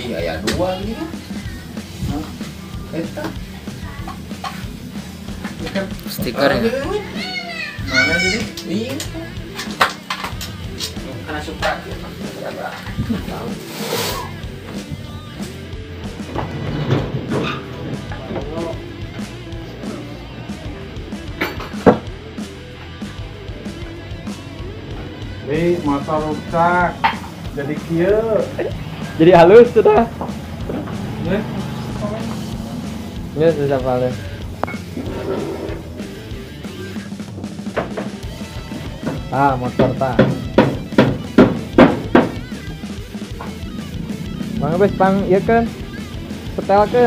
anjing aya dua gitu. Eta. Stiker ya. Mana jadi? Iya. Karena suka ya. Motor rusak jadi kieu. Jadi halus sudah. Nggih. Ya sudah paling. Motor ta. Bang bes pang ieu kan. Setel ke.